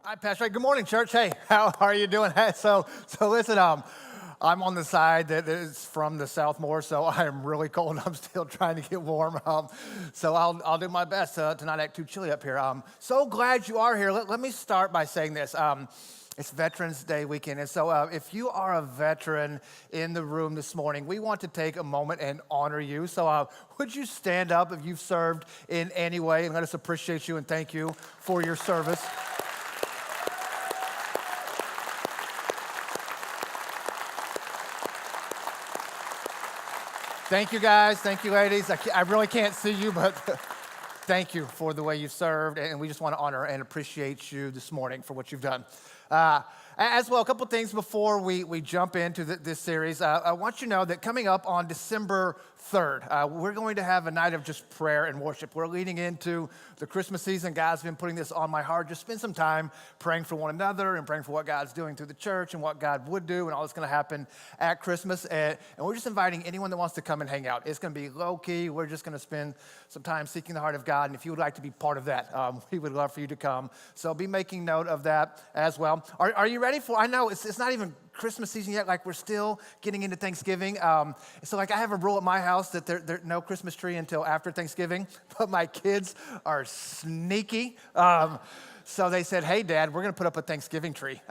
Hi, Pastor. Good morning, church. Hey, how are you doing? Hey, so listen. I'm on the side that is from the South more, so I am really cold. I'm still trying to get warm. So I'll do my best to not act too chilly up here. So glad you are here. Let me start by saying this. It's Veterans Day weekend, and so if you are a veteran in the room this morning, we want to take a moment and honor you. So would you stand up if you've served in any way, and let us appreciate you and thank you for your service. Thank you, guys. Thank you, ladies. I really can't see you, but thank you for the way you've served, and we just want to honor and appreciate you this morning for what you've done. As well, a couple things before we jump into this series. I want you to know that coming up on December 3rd, we're going to have a night of just prayer and worship. We're leading into the Christmas season. God's been putting this on my heart. Just spend some time praying for one another and praying for what God's doing through the church and what God would do and all that's going to happen at Christmas. And we're just inviting anyone that wants to come and hang out. It's going to be low-key. We're just going to spend some time seeking the heart of God. And if you would like to be part of that, we would love for you to come. So be making note of that as well. Are you ready for, I know it's not even Christmas season yet, like we're still getting into Thanksgiving. So like I have a rule at my house that there's no Christmas tree until after Thanksgiving, but my kids are sneaky. So they said, hey, Dad, we're going to put up a Thanksgiving tree.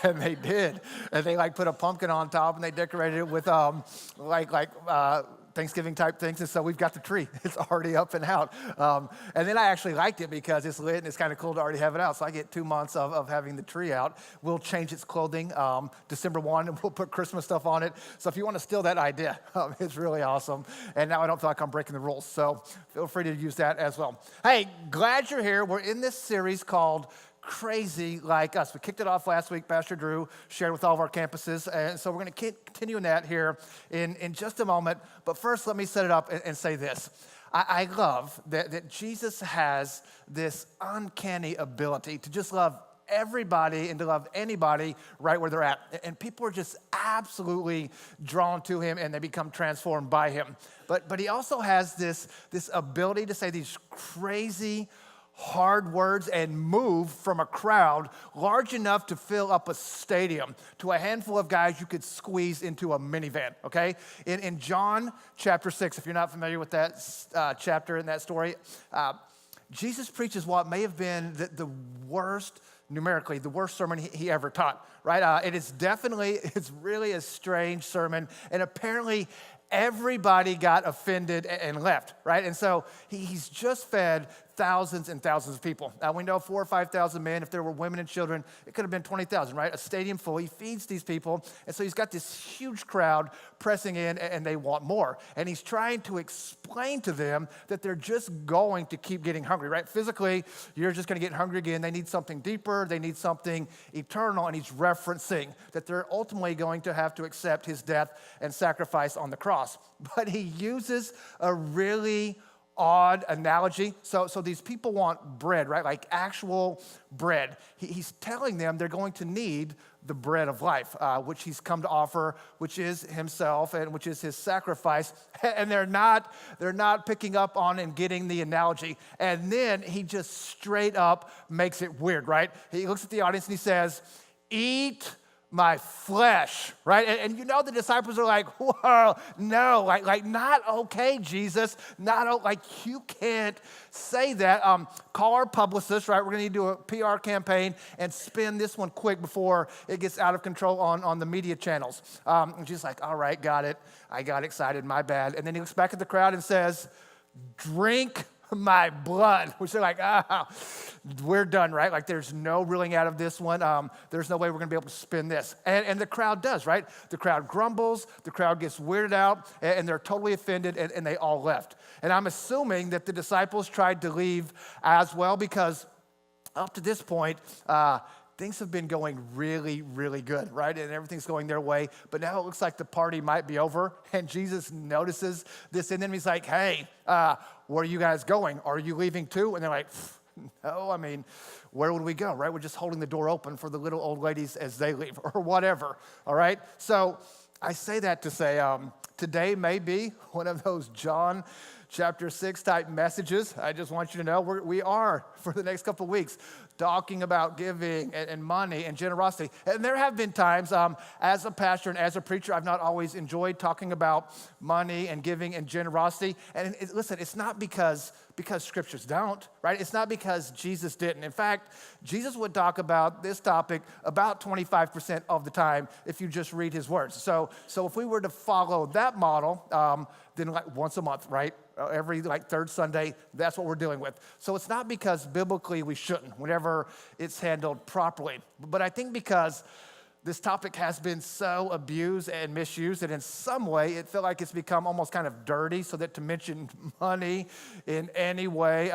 And they did. And they put a pumpkin on top and they decorated it with Thanksgiving type things, and so we've got the tree. It's already up and out. And then I actually liked it because it's lit and it's kind of cool to already have it out. So I get 2 months of having the tree out. We'll change its clothing December 1, and we'll put Christmas stuff on it. So if you want to steal that idea, it's really awesome. And now I don't feel like I'm breaking the rules, so feel free to use that as well. Hey, glad you're here. We're in this series called Crazy Like Us. We kicked it off last week. Pastor Drew shared with all of our campuses. And so we're going to continue in that here in just a moment. But first, let me set it up and say this. I love that Jesus has this uncanny ability to just love everybody and to love anybody right where they're at. And people are just absolutely drawn to him and they become transformed by him. But he also has this ability to say these crazy, hard words and move from a crowd large enough to fill up a stadium to a handful of guys you could squeeze into a minivan, okay? In John chapter 6, if you're not familiar with that chapter in that story, Jesus preaches what may have been the worst, numerically, the worst sermon he ever taught, right? It's really a strange sermon, and apparently everybody got offended and left, right? And so he's just fed thousands and thousands of people. Now we know 4,000 or 5,000 men. If there were women and children, it could have been 20,000, right? A stadium full. He feeds these people. And so he's got this huge crowd pressing in and they want more. And he's trying to explain to them that they're just going to keep getting hungry, right? Physically, you're just going to get hungry again. They need something deeper. They need something eternal. And he's referencing that they're ultimately going to have to accept his death and sacrifice on the cross. But he uses a really odd analogy. So these people want bread, right? Like actual bread. He's telling them they're going to need the bread of life, which he's come to offer, which is himself and which is his sacrifice. And they're not picking up on and getting the analogy. And then he just straight up makes it weird, right? He looks at the audience and he says, "Eat my flesh," right? And you know the disciples are like, whoa, no, like not okay, Jesus. Like you can't say that. Call our publicist, right? We're going to need to do a PR campaign and spin this one quick before it gets out of control on the media channels. And she's like, all right, got it. I got excited, my bad. And then he looks back at the crowd and says, "Drink my blood," which they're like, we're done, right? Like there's no reeling out of this one. There's no way we're gonna be able to spin this. And the crowd does, right? The crowd grumbles, the crowd gets weirded out, and they're totally offended, and they all left. And I'm assuming that the disciples tried to leave as well, because up to this point, things have been going really, really good, right? And everything's going their way. But now it looks like the party might be over. And Jesus notices this in them. He's like, hey, where are you guys going? Are you leaving too? And they're like, no, I mean, where would we go, right? We're just holding the door open for the little old ladies as they leave or whatever, all right? So I say that to say today may be one of those John chapter 6 type messages. I just want you to know we are, for the next couple of weeks, talking about giving and money and generosity. And there have been times as a pastor and as a preacher, I've not always enjoyed talking about money and giving and generosity. And listen, it's not because scriptures don't, right? It's not because Jesus didn't. In fact, Jesus would talk about this topic about 25% of the time if you just read his words. So if we were to follow that model, then like once a month, right? Every third Sunday, that's what we're dealing with. So it's not because biblically we shouldn't whenever it's handled properly. But I think because this topic has been so abused and misused that in some way it felt like it's become almost kind of dirty, so that to mention money in any way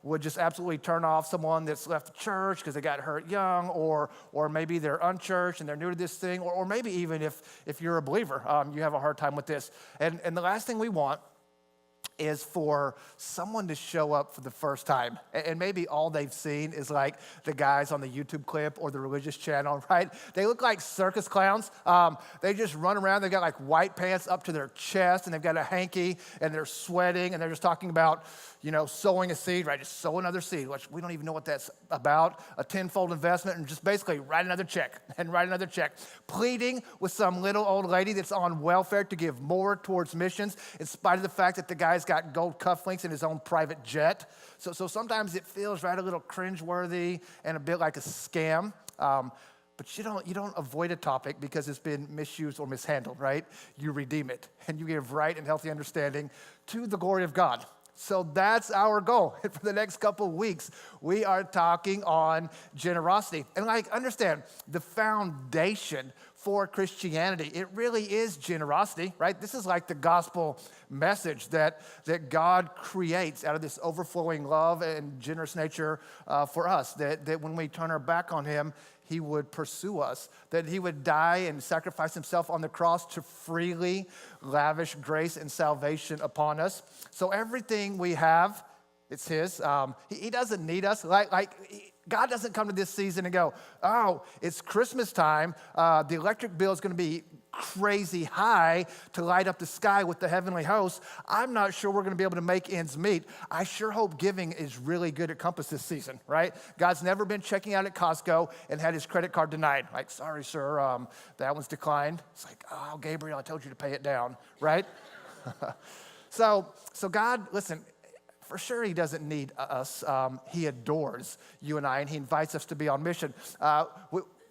would just absolutely turn off someone that's left the church because they got hurt young, or maybe they're unchurched and they're new to this thing, or maybe even if you're a believer, you have a hard time with this. And the last thing we want is for someone to show up for the first time. And maybe all they've seen is like the guys on the YouTube clip or the religious channel, right? They look like circus clowns. They just run around. They've got like white pants up to their chest, and they've got a hanky, and they're sweating, and they're just talking about, sowing a seed, right? Just sow another seed, which we don't even know what that's about. A tenfold investment, and just basically write another check, pleading with some little old lady that's on welfare to give more towards missions, in spite of the fact that the guy's got gold cufflinks in his own private jet. So sometimes it feels right a little cringeworthy and a bit like a scam. But you don't avoid a topic because it's been misused or mishandled, right? You redeem it, and you give right and healthy understanding to the glory of God. So that's our goal. And for the next couple of weeks, we are talking on generosity. And understand, the foundation for Christianity, it really is generosity, right? This is like the gospel message that God creates out of this overflowing love and generous nature for us, that when we turn our back on him, he would pursue us, that he would die and sacrifice himself on the cross to freely lavish grace and salvation upon us. So everything we have, it's his. He doesn't need us. God doesn't come to this season and go, oh, it's Christmas time. The electric bill is going to be crazy high to light up the sky with the heavenly hosts. I'm not sure we're going to be able to make ends meet. I sure hope giving is really good at Compass this season, right? God's never been checking out at Costco and had his credit card denied. Like, sorry, sir, that one's declined. It's like, oh, Gabriel, I told you to pay it down, right? So God, listen, for sure, he doesn't need us. He adores you and I, and he invites us to be on mission.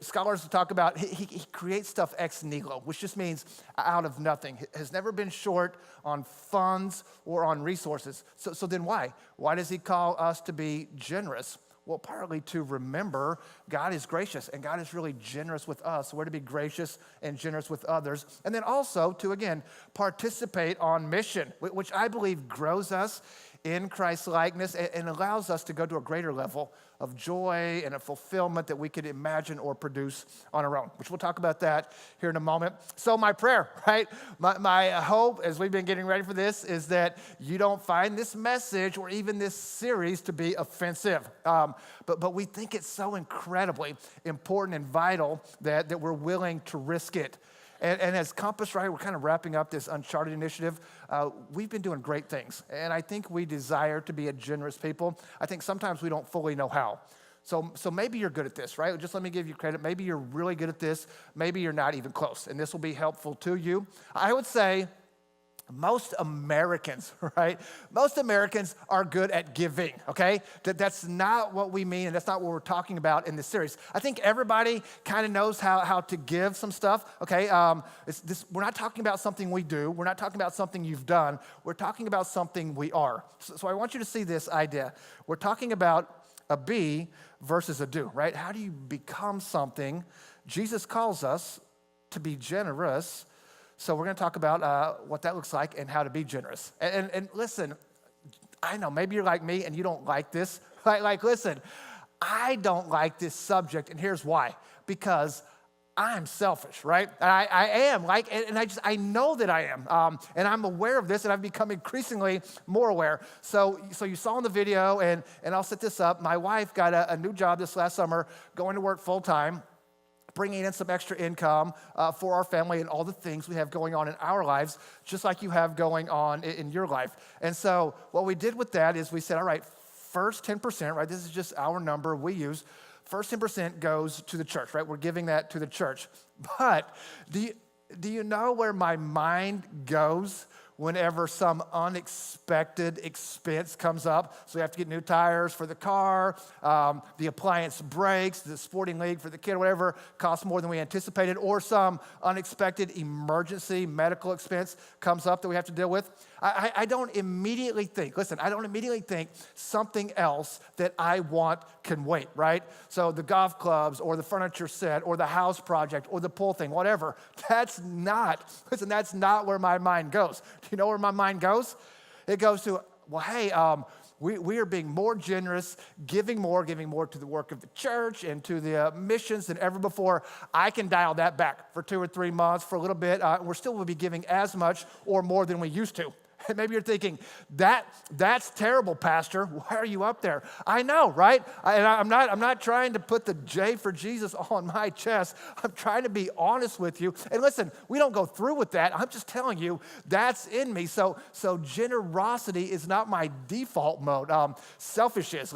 Scholars talk about he creates stuff ex nihilo, which just means out of nothing. Has never been short on funds or on resources. So then why? Why does he call us to be generous? Well, partly to remember God is gracious, and God is really generous with us. So we're to be gracious and generous with others. And then also to, again, participate on mission, which I believe grows us in Christ's likeness and allows us to go to a greater level of joy and a fulfillment that we could imagine or produce on our own, which we'll talk about that here in a moment. So my prayer, right? My hope as we've been getting ready for this is that you don't find this message or even this series to be offensive. But we think it's so incredibly important and vital that we're willing to risk it. And as Compass, right, we're kind of wrapping up this Uncharted initiative. We've been doing great things, and I think we desire to be a generous people. I think sometimes we don't fully know how. So maybe you're good at this, right? Just let me give you credit. Maybe you're really good at this. Maybe you're not even close, and this will be helpful to you. I would say most Americans, right? Most Americans are good at giving, okay? That's not what we mean, and that's not what we're talking about in this series. I think everybody kind of knows how to give some stuff, okay? We're not talking about something we do. We're not talking about something you've done. We're talking about something we are. So I want you to see this idea. We're talking about a be versus a do, right? How do you become something? Jesus calls us to be generous. So we're going to talk about what that looks like and how to be generous. And listen, I know maybe you're like me and you don't like this. Listen, I don't like this subject, and here's why. Because I'm selfish, right? I am, I know that I am. And I'm aware of this, and I've become increasingly more aware. So you saw in the video, and I'll set this up. My wife got a new job this last summer, going to work full time. bringing in some extra income for our family and all the things we have going on in our lives, just like you have going on in your life. And so what we did with that is we said, all right, first 10%, right? This is just our number we use. First 10% goes to the church, right? We're giving that to the church. But do you know where my mind goes whenever some unexpected expense comes up? So we have to get new tires for the car, the appliance breaks, the sporting league for the kid, whatever, costs more than we anticipated, or some unexpected emergency medical expense comes up that we have to deal with. I don't immediately think something else that I want can wait, right? So the golf clubs or the furniture set or the house project or the pool thing, whatever, that's not where my mind goes. Do you know where my mind goes? It goes to, well, hey, we are being more generous, giving more to the work of the church and to the missions than ever before. I can dial that back for 2 or 3 months, for a little bit. We're still will be giving as much or more than we used to. And maybe you're thinking, that's terrible, Pastor. Why are you up there? I know, right? I'm not trying to put the J for Jesus on my chest. I'm trying to be honest with you. And listen, we don't go through with that. I'm just telling you that's in me. So generosity is not my default mode. Selfish is.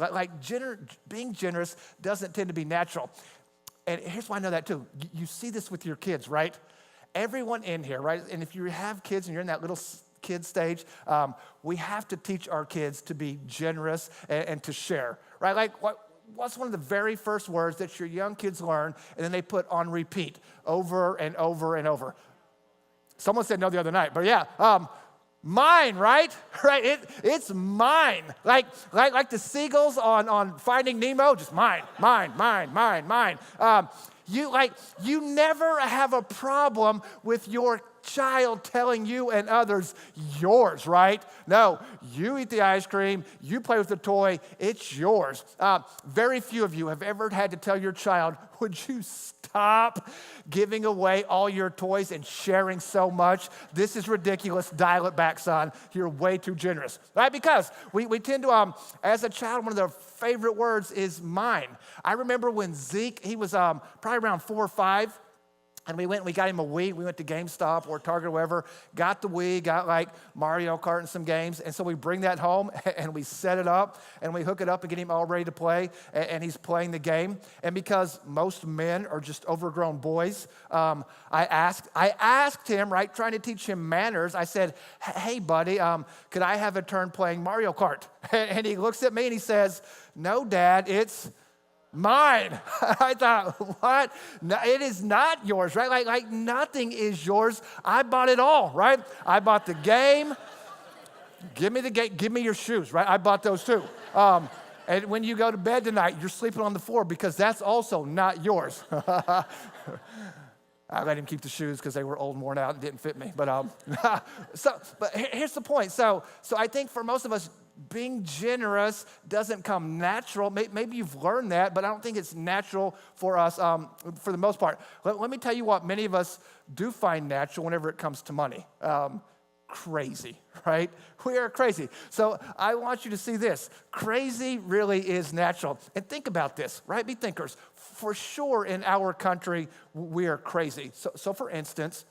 Being generous doesn't tend to be natural. And here's why I know that too. You see this with your kids, right? Everyone in here, right? And if you have kids and you're in that little kid stage, we have to teach our kids to be generous and to share, right? Like what's one of the very first words that your young kids learn and then they put on repeat over and over and over? Someone said no the other night, but yeah, mine, right? Right? It's mine. Like the seagulls on Finding Nemo, just mine. You never have a problem with your child telling you and others yours, right? No, you eat the ice cream, you play with the toy, it's yours. Very few of you have ever had to tell your child, would you stop giving away all your toys and sharing so much? This is ridiculous. Dial it back, son. You're way too generous, right? Because we tend to, as a child, one of the favorite words is mine. I remember when Zeke, he was probably around 4 or 5, and we got him a Wii. We went to GameStop or Target or wherever, got the Wii, got like Mario Kart and some games. And so we bring that home and we set it up and we hook it up and get him all ready to play. And he's playing the game. And because most men are just overgrown boys, I asked him, right, trying to teach him manners. I said, hey, buddy, could I have a turn playing Mario Kart? And he looks at me and he says, no, Dad, it's mine. I thought, what? No, it is not yours, right? Like nothing is yours. I bought it all, right? I bought the game. Give me the game. Give me your shoes, right? I bought those too. And when you go to bed tonight, you're sleeping on the floor because that's also not yours. I let him keep the shoes because they were old and worn out and didn't fit me. But here's the point. So I think for most of us, being generous doesn't come natural. Maybe you've learned that, but I don't think it's natural for us for the most part. Let me tell you what many of us do find natural whenever it comes to money. Crazy, right? We are crazy. So I want you to see this. Crazy really is natural. And think about this, right? Be thinkers. For sure in our country, we are crazy. So for instance,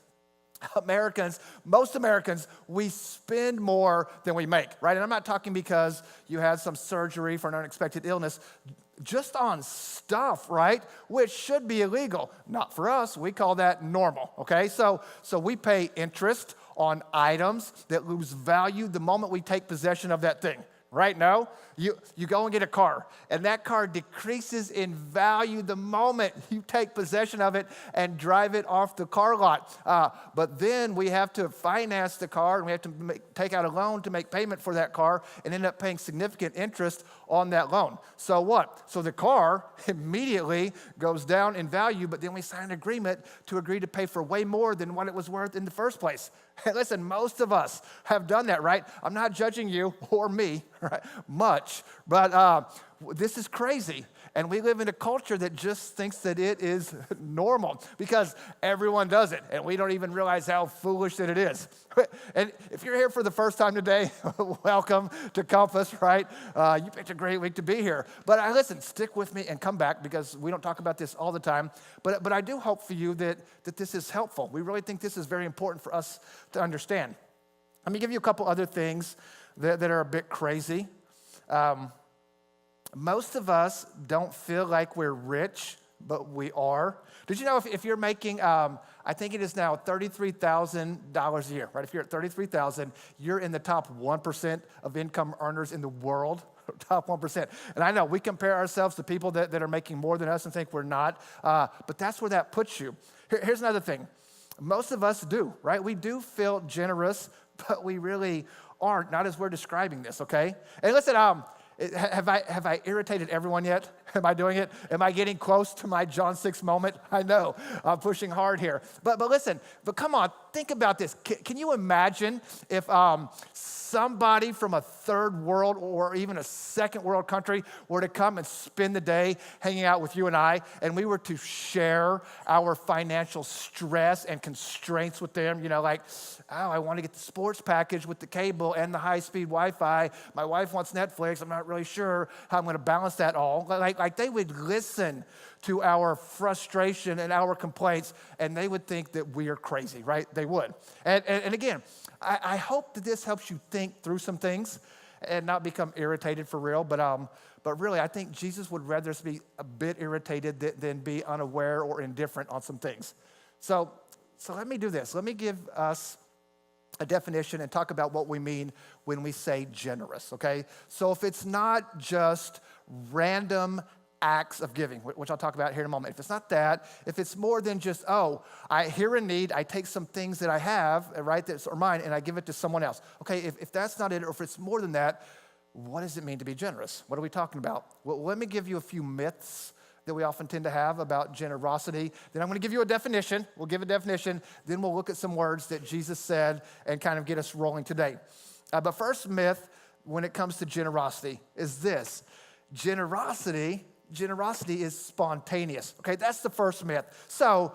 most Americans, we spend more than we make, right? And I'm not talking because you had some surgery for an unexpected illness, just on stuff, right? Which should be illegal. Not for us. We call that normal, okay? So we pay interest on items that lose value the moment we take possession of that thing. Right now, you go and get a car, and that car decreases in value the moment you take possession of it and drive it off the car lot. But then we have to finance the car, and we have to take out a loan to make payment for that car and end up paying significant interest on that loan. So what? So the car immediately goes down in value, but then we sign an agreement to agree to pay for way more than what it was worth in the first place. Hey, listen, most of us have done that, right? I'm not judging you or me, right? Much, but this is crazy. And we live in a culture that just thinks that it is normal because everyone does it, and we don't even realize how foolish that it is. And if you're here for the first time today, welcome to Compass, right? You picked a great week to be here. But listen, stick with me and come back because we don't talk about this all the time. But I do hope for you that this is helpful. We really think this is very important for us to understand. Let me give you a couple other things that are a bit crazy. Most of us don't feel like we're rich, but we are. Did you know if you're making, I think it is now $33,000 a year, right? If you're at $33,000, you're in the top 1% of income earners in the world, top 1%. And I know we compare ourselves to people that are making more than us and think we're not, but that's where that puts you. Here's another thing. Most of us do, right? We do feel generous, but we really aren't, not as we're describing this, okay? And listen, have I irritated everyone yet? Am I doing it? Am I getting close to my John 6 moment? I know, I'm pushing hard here. But listen, come on, think about this. Can you imagine if somebody from a third world or even a second world country were to come and spend the day hanging out with you and I, and we were to share our financial stress and constraints with them, like, oh, I want to get the sports package with the cable and the high-speed Wi-Fi. My wife wants Netflix. I'm not really sure how I'm going to balance that all. Like they would listen to our frustration and our complaints, and they would think that we are crazy, right? They would. And again, I hope that this helps you think through some things and not become irritated for real. But really, I think Jesus would rather us be a bit irritated than be unaware or indifferent on some things. So let me do this. Let me give us a definition and talk about what we mean when we say generous, okay? So if it's not just random acts of giving, which I'll talk about here in a moment. If it's not that, if it's more than just, I hear a need, I take some things that I have, right, that are mine, and I give it to someone else. Okay, if that's not it, or if it's more than that, what does it mean to be generous? What are we talking about? Well, let me give you a few myths that we often tend to have about generosity. Then I'm going to give you a definition. We'll give a definition. Then we'll look at some words that Jesus said and kind of get us rolling today. But first myth when it comes to generosity is this. Generosity is spontaneous. Okay, that's the first myth. So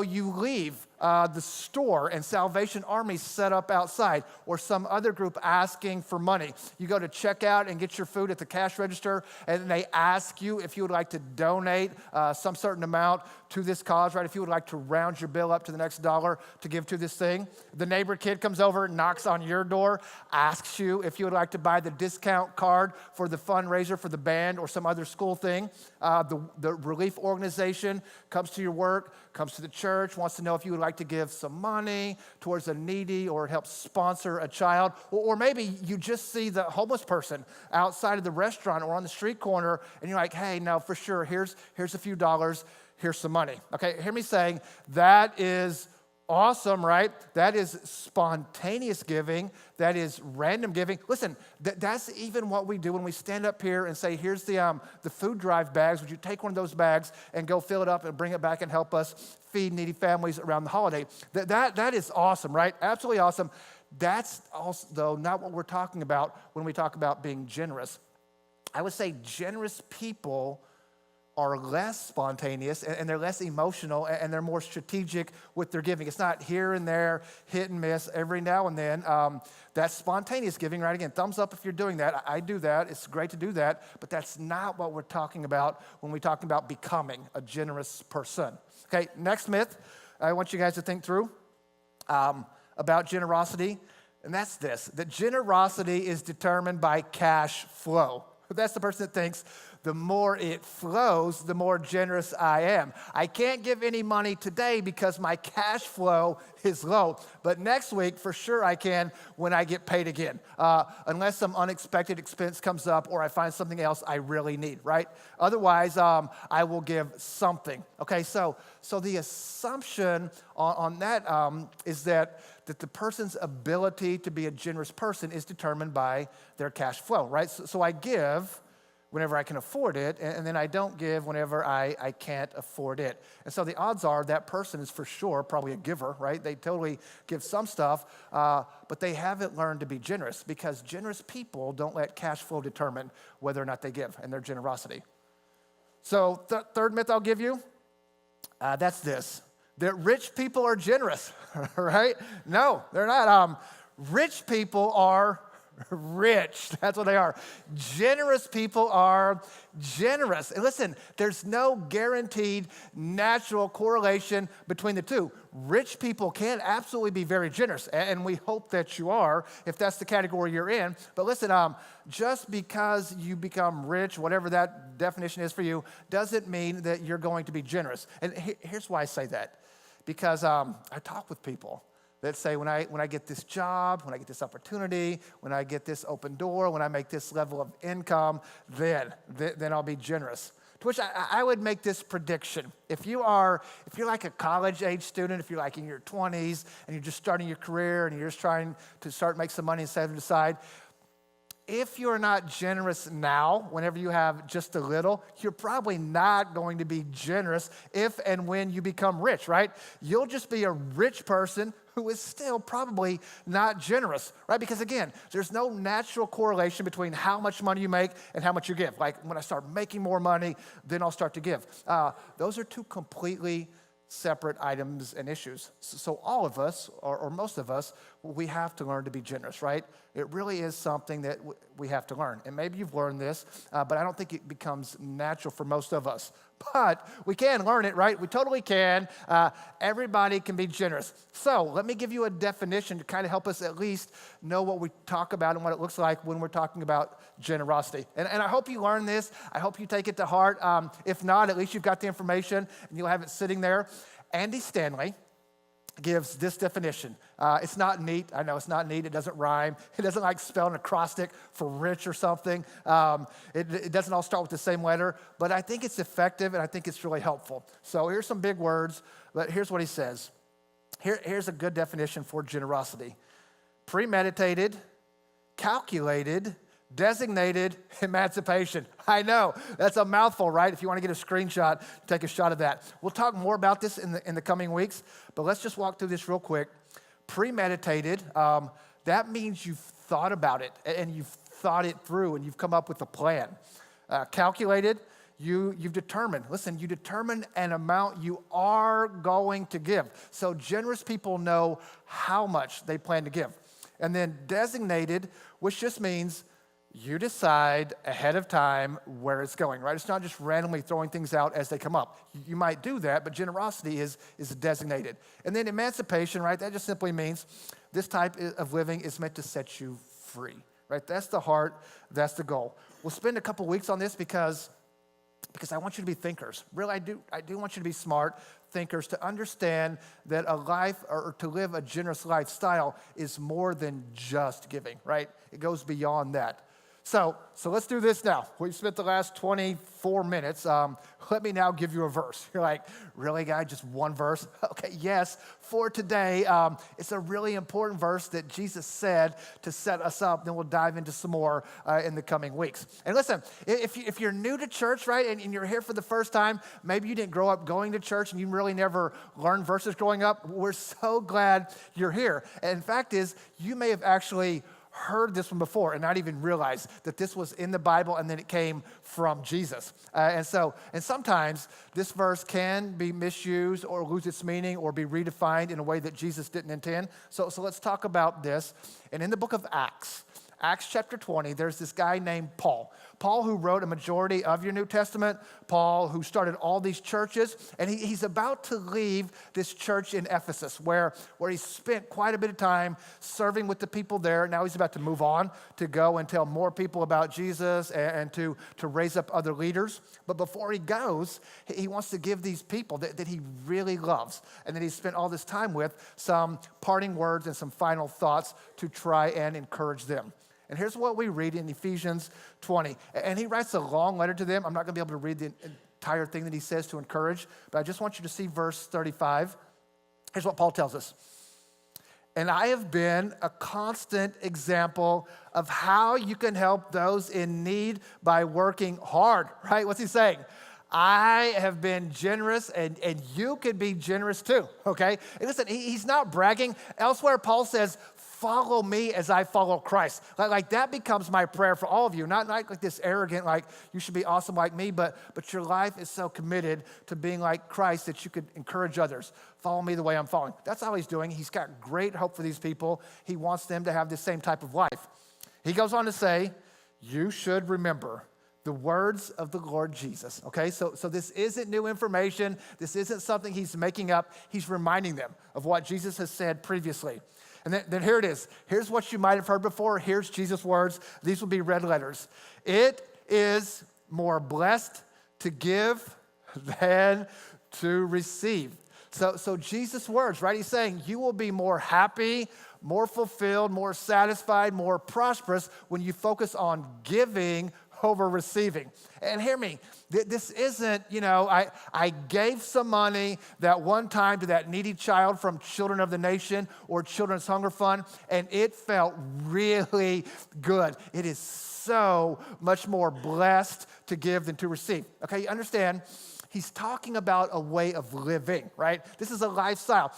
you leave the store and Salvation Army set up outside, or some other group asking for money. You go to check out and get your food at the cash register, and they ask you if you would like to donate some certain amount to this cause, right? If you would like to round your bill up to the next dollar to give to this thing. The neighbor kid comes over, knocks on your door, asks you if you would like to buy the discount card for the fundraiser for the band or some other school thing. The relief organization comes to your work, comes to the church, wants to know if you would like to give some money towards a needy or help sponsor a child. Or maybe you just see the homeless person outside of the restaurant or on the street corner, and you're like, hey, no, for sure, here's a few dollars, here's some money. Okay, hear me saying that is awesome, right? That is spontaneous giving. That is random giving. Listen, that's even what we do when we stand up here and say, here's the food drive bags. Would you take one of those bags and go fill it up and bring it back and help us feed needy families around the holiday? That is awesome, right? Absolutely awesome. That's also, though, not what we're talking about when we talk about being generous. I would say generous people are less spontaneous and they're less emotional and they're more strategic with their giving. It's not here and there, hit and miss every now and then. That's spontaneous giving, right? Again, thumbs up if you're doing that. I do that. It's great to do that, but that's not what we're talking about when we talk about becoming a generous person. Okay, next myth I want you guys to think through about generosity, and that's this, that generosity is determined by cash flow. That's the person that thinks the more it flows, the more generous I am. I can't give any money today because my cash flow is low, but next week for sure I can when I get paid again, unless some unexpected expense comes up or I find something else I really need, right? Otherwise, I will give something. Okay, so the assumption on that is that the person's ability to be a generous person is determined by their cash flow, right? So I give whenever I can afford it, and then I don't give whenever I can't afford it. And so the odds are that person is for sure probably a giver, right? They totally give some stuff, but they haven't learned to be generous because generous people don't let cash flow determine whether or not they give and their generosity. So third myth I'll give you, that's this, that rich people are generous, right? No, they're not. Rich people are rich. That's what they are. Generous people are generous. And listen, there's no guaranteed natural correlation between the two. Rich people can absolutely be very generous, and we hope that you are if that's the category you're in. But listen, just because you become rich, whatever that definition is for you, doesn't mean that you're going to be generous. And here's why I say that. Because I talk with people that say, when I get this job, when I get this opportunity, when I get this open door, when I make this level of income, then I'll be generous. To which I would make this prediction. If you're like a college-age student, if you're like in your 20s and you're just starting your career and you're just trying to start make some money and set it aside, if you're not generous now, whenever you have just a little, you're probably not going to be generous if and when you become rich, right? You'll just be a rich person who is still probably not generous, right? Because again, there's no natural correlation between how much money you make and how much you give. Like when I start making more money, then I'll start to give. Those are two completely separate items and issues. So all of us, or most of us, we have to learn to be generous, right? It really is something that we have to learn. And maybe you've learned this, but I don't think it becomes natural for most of us. But we can learn it, right? We totally can. Everybody can be generous. So let me give you a definition to kind of help us at least know what we talk about and what it looks like when we're talking about generosity. And I hope you learn this. I hope you take it to heart. If not, at least you've got the information and you'll have it sitting there. Andy Stanley gives this definition. It's not neat. I know it's not neat. It doesn't rhyme. It doesn't like spell an acrostic for rich or something. It doesn't all start with the same letter, but I think it's effective and I think it's really helpful. So here's some big words, but here's what he says. Here's a good definition for generosity. Premeditated, calculated, designated emancipation. I know, that's a mouthful, right? If you want to get a screenshot, take a shot of that. We'll talk more about this in the coming weeks, but let's just walk through this real quick. Premeditated, that means you've thought about it and you've thought it through and you've come up with a plan. Calculated, you've determined. Listen, you determine an amount you are going to give. So generous people know how much they plan to give. And then designated, which just means you decide ahead of time where it's going, right? It's not just randomly throwing things out as they come up. You might do that, but generosity is designated. And then emancipation, right? That just simply means this type of living is meant to set you free, right? That's the heart, that's the goal. We'll spend a couple weeks on this because I want you to be thinkers. Really, I do want you to be smart thinkers to understand that a life or to live a generous lifestyle is more than just giving, right? It goes beyond that. So let's do this now. We've spent the last 24 minutes. Let me now give you a verse. You're like, really, guy, just one verse? Okay, yes, for today, it's a really important verse that Jesus said to set us up. Then we'll dive into some more in the coming weeks. And listen, if you're new to church, right, and you're here for the first time, maybe you didn't grow up going to church and you really never learned verses growing up, we're so glad you're here. And the fact is, you may have actually heard this one before and not even realized that this was in the Bible and then it came from Jesus. And sometimes this verse can be misused or lose its meaning or be redefined in a way that Jesus didn't intend. So let's talk about this. And in the book of Acts chapter 20, there's this guy named Paul. Paul who wrote a majority of your New Testament. Paul who started all these churches. And he's about to leave this church in Ephesus where he spent quite a bit of time serving with the people there. Now he's about to move on to go and tell more people about Jesus and to raise up other leaders. But before he goes, he wants to give these people that he really loves and that he spent all this time with some parting words and some final thoughts to try and encourage them. And here's what we read in Ephesians 20. And he writes a long letter to them. I'm not going to be able to read the entire thing that he says to encourage, but I just want you to see verse 35. Here's what Paul tells us. And I have been a constant example of how you can help those in need by working hard, right? What's he saying? I have been generous, and you could be generous too, okay? And listen, he's not bragging. Elsewhere, Paul says, follow me as I follow Christ. Like that becomes my prayer for all of you. Not like this arrogant, like you should be awesome like me, but your life is so committed to being like Christ that you could encourage others. Follow me the way I'm following. That's all he's doing. He's got great hope for these people. He wants them to have the same type of life. He goes on to say, you should remember the words of the Lord Jesus, okay? So this isn't new information. This isn't something he's making up. He's reminding them of what Jesus has said previously. And then here it is. Here's what you might have heard before. Here's Jesus' words. These will be red letters. It is more blessed to give than to receive. So Jesus' words, right? He's saying you will be more happy, more fulfilled, more satisfied, more prosperous when you focus on giving over receiving. And hear me, this isn't, I gave some money that one time to that needy child from Children of the Nation or Children's Hunger Fund, and it felt really good. It is so much more blessed to give than to receive. Okay, you understand? He's talking about a way of living, right? This is a lifestyle.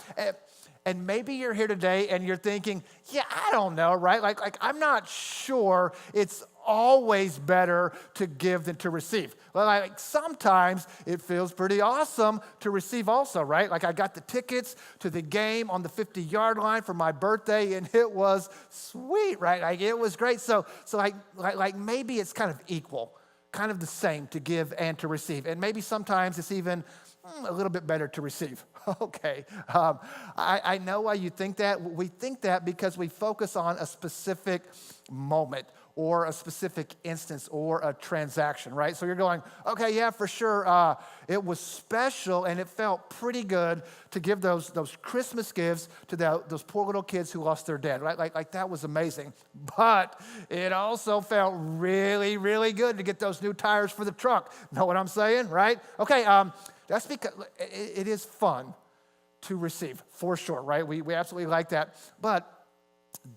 And maybe you're here today and you're thinking, yeah, I don't know, right? Like I'm not sure it's always better to give than to receive. Well, like sometimes it feels pretty awesome to receive also, right? Like I got the tickets to the game on the 50-yard line for my birthday and it was sweet, right? Like it was great. So like maybe it's kind of equal, kind of the same to give and to receive. And maybe sometimes it's even a little bit better to receive. Okay, I know why you think that. We think that because we focus on a specific moment or a specific instance or a transaction, right? So you're going, okay, yeah, for sure. It was special and it felt pretty good to give those Christmas gifts to those poor little kids who lost their dad, right? Like that was amazing. But it also felt really, really good to get those new tires for the truck. Know what I'm saying, right? Okay, that's because it is fun to receive, for sure, right? We absolutely like that. But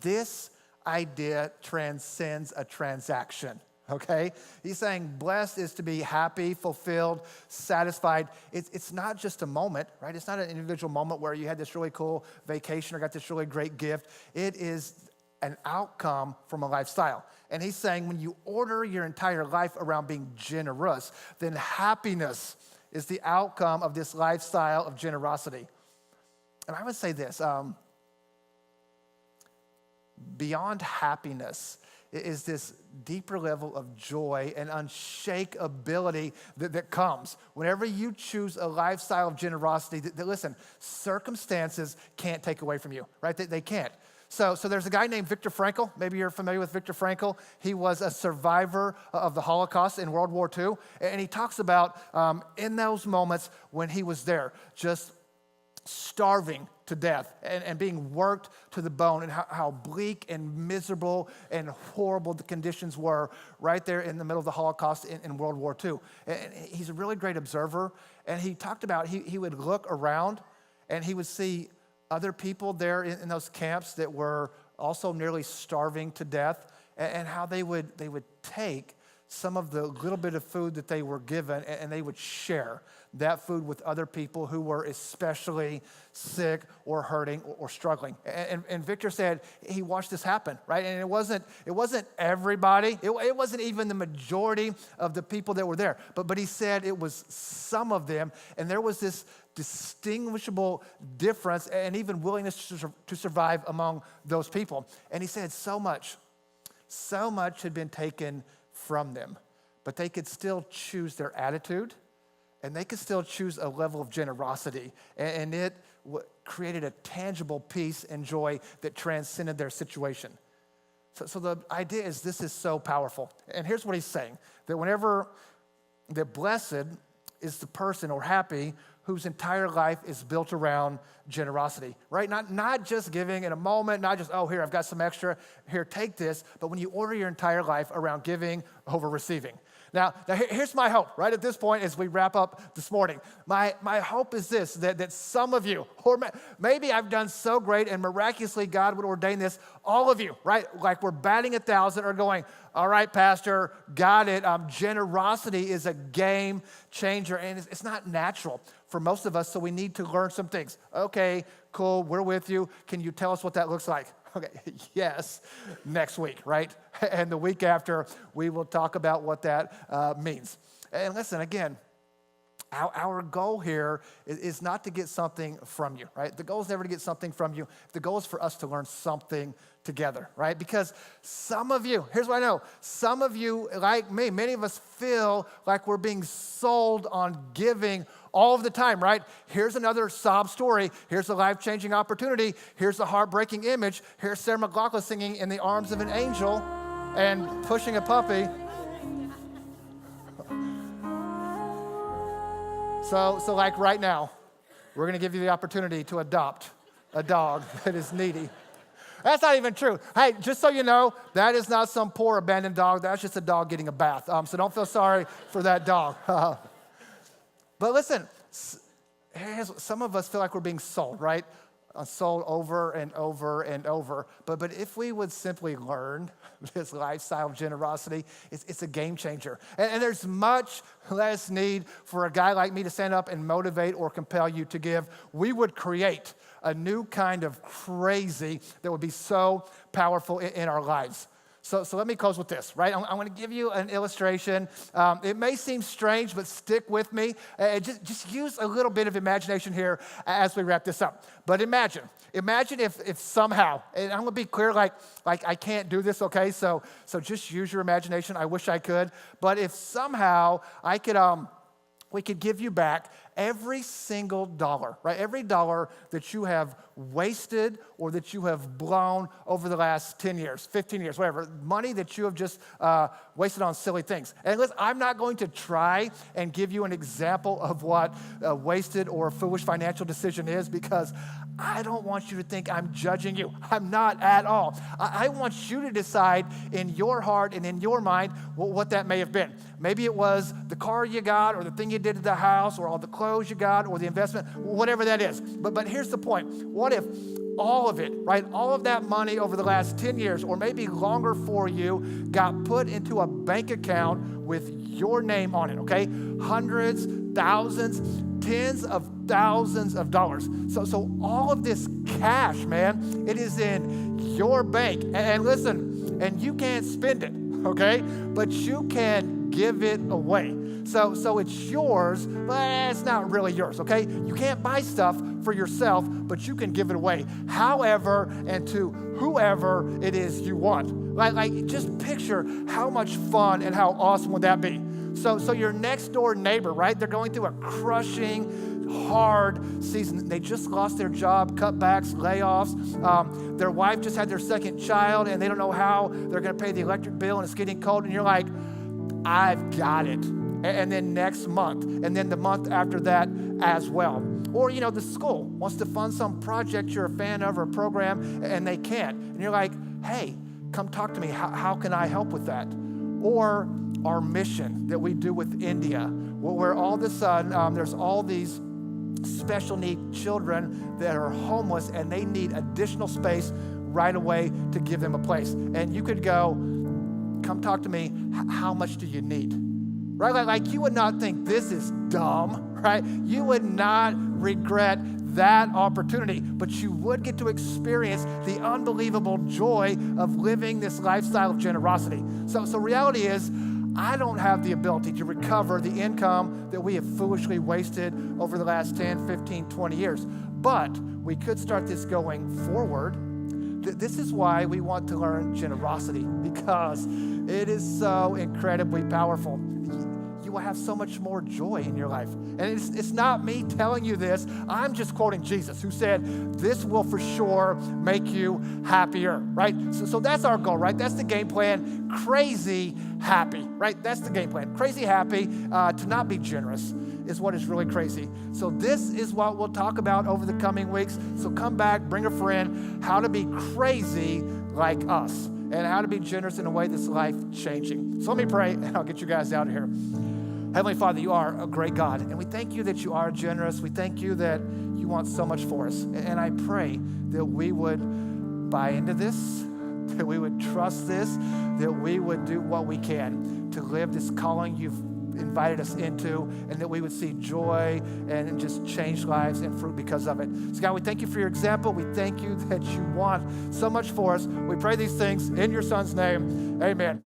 this idea transcends a transaction, okay? He's saying blessed is to be happy, fulfilled, satisfied. It's not just a moment, right? It's not an individual moment where you had this really cool vacation or got this really great gift. It is an outcome from a lifestyle. And he's saying when you order your entire life around being generous, then happiness is the outcome of this lifestyle of generosity. And I would say this, beyond happiness is this deeper level of joy and unshakability that comes whenever you choose a lifestyle of generosity that listen, circumstances can't take away from you, right? They can't. So there's a guy named Viktor Frankl. Maybe you're familiar with Viktor Frankl. He was a survivor of the Holocaust in World War II. And he talks about in those moments when he was there, just starving to death and being worked to the bone and how bleak and miserable and horrible the conditions were right there in the middle of the Holocaust in World War II. And he's a really great observer. And he talked about he would look around and he would see other people there in those camps that were also nearly starving to death and how they would take some of the little bit of food that they were given and they would share that food with other people who were especially sick or hurting or struggling. And Victor said he watched this happen, right? And it wasn't everybody. It wasn't even the majority of the people that were there. But he said it was some of them. And there was this distinguishable difference and even willingness to survive among those people. And he said so much had been taken from them, but they could still choose their attitude and they could still choose a level of generosity. And it created a tangible peace and joy that transcended their situation. So the idea is this is so powerful. And here's what he's saying, that blessed is the person or happy whose entire life is built around generosity, right? Not just giving in a moment, not just, oh, here, I've got some extra, here, take this, but when you order your entire life around giving over receiving. Now here's my hope, right at this point as we wrap up this morning. My hope is this, that some of you, or maybe I've done so great and miraculously God would ordain this, all of you, right? Like we're batting 1,000 or going, all right, Pastor, got it. Generosity is a game changer and it's not natural for most of us, so we need to learn some things. Okay, cool, we're with you. Can you tell us what that looks like? Okay, yes, next week, right? And the week after, we will talk about what that means. And listen, again, our goal here is not to get something from you, right? The goal is never to get something from you. The goal is for us to learn something together, right? Because some of you, here's what I know, some of you, like me, many of us feel like we're being sold on giving all of the time, right? Here's another sob story. Here's a life-changing opportunity. Here's a heartbreaking image. Here's Sarah McLachlan singing In the Arms of an Angel and pushing a puppy. So like right now, we're going to give you the opportunity to adopt a dog that is needy. That's not even true. Hey, just so you know, that is not some poor abandoned dog. That's just a dog getting a bath. So don't feel sorry for that dog. But listen, some of us feel like we're being sold, right? Sold over and over and over. But if we would simply learn this lifestyle of generosity, it's a game changer. And there's much less need for a guy like me to stand up and motivate or compel you to give. We would create a new kind of crazy that would be so powerful in our lives. So let me close with this, right? I'm going to give you an illustration. It may seem strange, but stick with me. Just use a little bit of imagination here as we wrap this up. But imagine if somehow, and I'm going to be clear, like I can't do this, okay? So just use your imagination. I wish I could. But if somehow we could give you back every single dollar, right? Every dollar that you have wasted or that you have blown over the last 10 years, 15 years, whatever, money that you have just wasted on silly things. And listen, I'm not going to try and give you an example of what a wasted or a foolish financial decision is, because I don't want you to think I'm judging you. I'm not at all. I want you to decide in your heart and in your mind what that may have been. Maybe it was the car you got, or the thing you did to the house, or all the clothes you got, or the investment, whatever that is. But here's the point. What if all of it, right, all of that money over the last 10 years, or maybe longer for you, got put into a bank account with your name on it, okay? Hundreds, thousands, tens of thousands of dollars. So all of this cash, man, it is in your bank. And listen, and you can't spend it, okay? But you can give it away. So it's yours, but it's not really yours, okay? You can't buy stuff for yourself, but you can give it away however and to whoever it is you want. Like just picture how much fun and how awesome would that be? So your next door neighbor, right? They're going through a crushing, hard season. They just lost their job, cutbacks, layoffs. Their wife just had their second child, and they don't know how they're going to pay the electric bill, and it's getting cold, and you're like, I've got it. And then next month, and then the month after that as well. Or, the school wants to fund some project you're a fan of or a program, and they can't. And you're like, hey, come talk to me. How can I help with that? Or our mission that we do with India, where all of a sudden there's all these special need children that are homeless, and they need additional space right away to give them a place. And you could go, come talk to me. How much do you need? Right? Like you would not think this is dumb, right? You would not regret that opportunity, but you would get to experience the unbelievable joy of living this lifestyle of generosity. So reality is, I don't have the ability to recover the income that we have foolishly wasted over the last 10, 15, 20 years. But we could start this going forward. This is why we want to learn generosity, because it is so incredibly powerful. You will have so much more joy in your life. And it's not me telling you this. I'm just quoting Jesus, who said, this will for sure make you happier, right? So that's our goal, right? That's the game plan. Crazy happy, right? That's the game plan. Crazy happy. To not be generous is what is really crazy. So this is what we'll talk about over the coming weeks. So come back, bring a friend, how to be crazy like us, and how to be generous in a way that's life-changing. So let me pray, and I'll get you guys out of here. Heavenly Father, you are a great God, and we thank you that you are generous. We thank you that you want so much for us. And I pray that we would buy into this, that we would trust this, that we would do what we can to live this calling you've invited us into, and that we would see joy and just change lives and fruit because of it. So God, we thank you for your example. We thank you that you want so much for us. We pray these things in your Son's name. Amen.